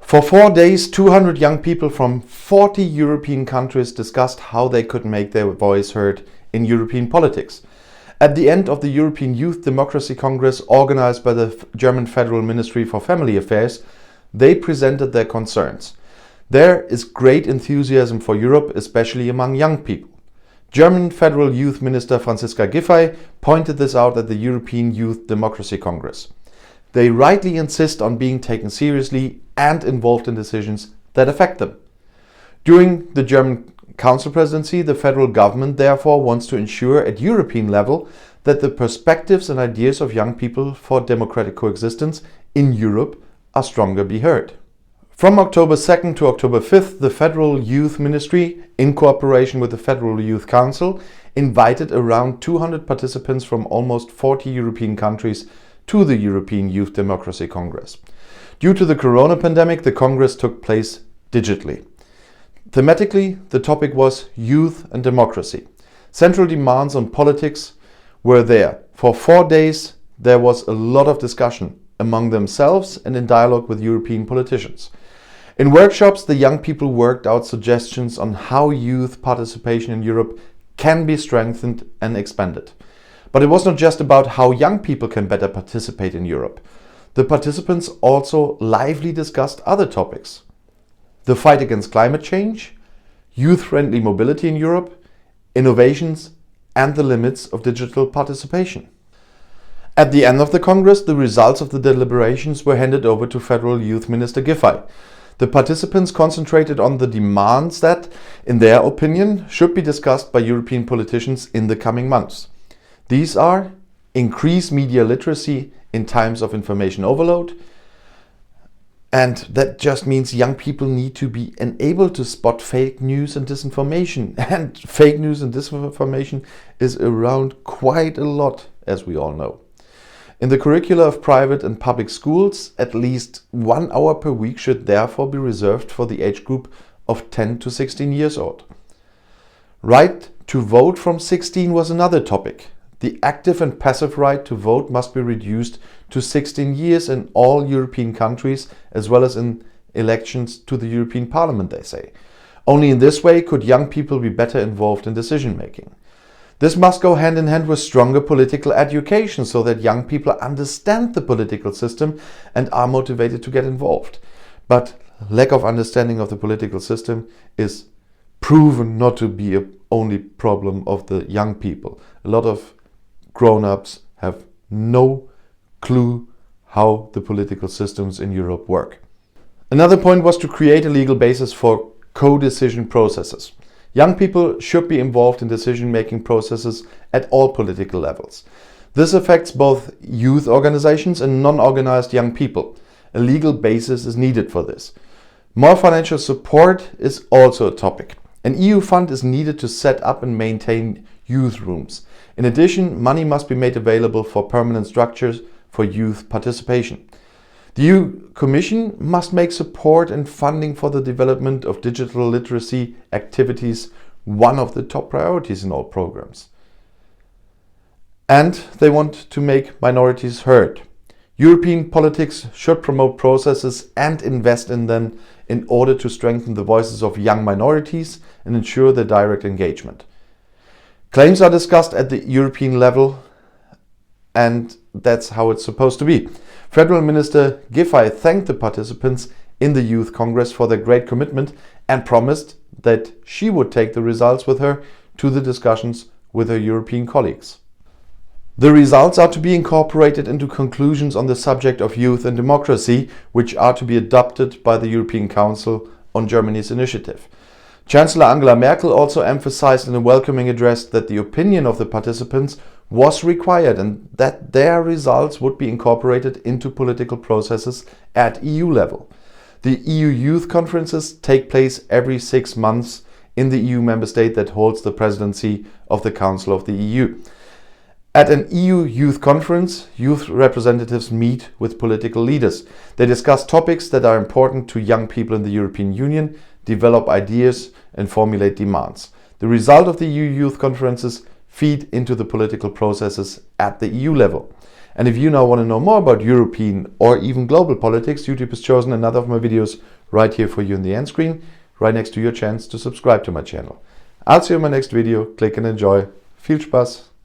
For 4 days, 200 young people from 40 European countries discussed how they could make their voice heard in European politics. At the end of the European Youth Democracy Congress organized by the German Federal Ministry for Family Affairs, they presented their concerns. There is great enthusiasm for Europe, especially among young people. German Federal Youth Minister Franziska Giffey pointed this out at the European Youth Democracy Congress. They rightly insist on being taken seriously and involved in decisions that affect them. During the German Council presidency, the federal government therefore wants to ensure at European level that the perspectives and ideas of young people for democratic coexistence in Europe are stronger be heard. From October 2nd to October 5th, the Federal Youth Ministry, in cooperation with the Federal Youth Council, invited around 200 participants from almost 40 European countries to the European Youth Democracy Congress. Due to the corona pandemic, the Congress took place digitally. Thematically, the topic was youth and democracy. Central demands on politics were there. For 4 days, there was a lot of discussion among themselves and in dialogue with European politicians. In workshops, the young people worked out suggestions on how youth participation in Europe can be strengthened and expanded. But it was not just about how young people can better participate in Europe. The participants also lively discussed other topics. The fight against climate change, youth-friendly mobility in Europe, innovations, and the limits of digital participation. At the end of the Congress, the results of the deliberations were handed over to Federal Youth Minister Giffey. The participants concentrated on the demands that, in their opinion, should be discussed by European politicians in the coming months. These are: increase media literacy in times of information overload, and that just means young people need to be enabled to spot fake news and disinformation. And fake news and disinformation is around quite a lot, as we all know. In the curricula of private and public schools, at least 1 hour per week should therefore be reserved for the age group of 10 to 16 years old. Right to vote from 16 was another topic. The active and passive right to vote must be reduced to 16 years in all European countries, as well as in elections to the European Parliament, they say. Only in this way could young people be better involved in decision making. This must go hand in hand with stronger political education so that young people understand the political system and are motivated to get involved. But lack of understanding of the political system is proven not to be the only problem of the young people. A lot of grown-ups have no clue how the political systems in Europe work. Another point was to create a legal basis for co-decision processes. Young people should be involved in decision-making processes at all political levels. This affects both youth organizations and non-organized young people. A legal basis is needed for this. More financial support is also a topic. An EU fund is needed to set up and maintain youth rooms. In addition, money must be made available for permanent structures for youth participation. The EU Commission must make support and funding for the development of digital literacy activities one of the top priorities in all programs. And they want to make minorities heard. European politics should promote processes and invest in them in order to strengthen the voices of young minorities and ensure their direct engagement. Claims are discussed at the European level, and that's how it's supposed to be. Federal Minister Giffey thanked the participants in the Youth Congress for their great commitment and promised that she would take the results with her to the discussions with her European colleagues. The results are to be incorporated into conclusions on the subject of youth and democracy, which are to be adopted by the European Council on Germany's initiative. Chancellor Angela Merkel also emphasized in a welcoming address that the opinion of the participants was required and that their results would be incorporated into political processes at EU level. The EU Youth Conferences take place every 6 months in the EU member state that holds the presidency of the Council of the EU. At an EU Youth Conference, youth representatives meet with political leaders. They discuss topics that are important to young people in the European Union, develop ideas and formulate demands. The result of the EU Youth Conferences feed into the political processes at the EU level. And if you now want to know more about European or even global politics, YouTube has chosen another of my videos right here for you in the end screen, right next to your chance to subscribe to my channel. I'll see you in my next video. Click and enjoy. Viel Spaß!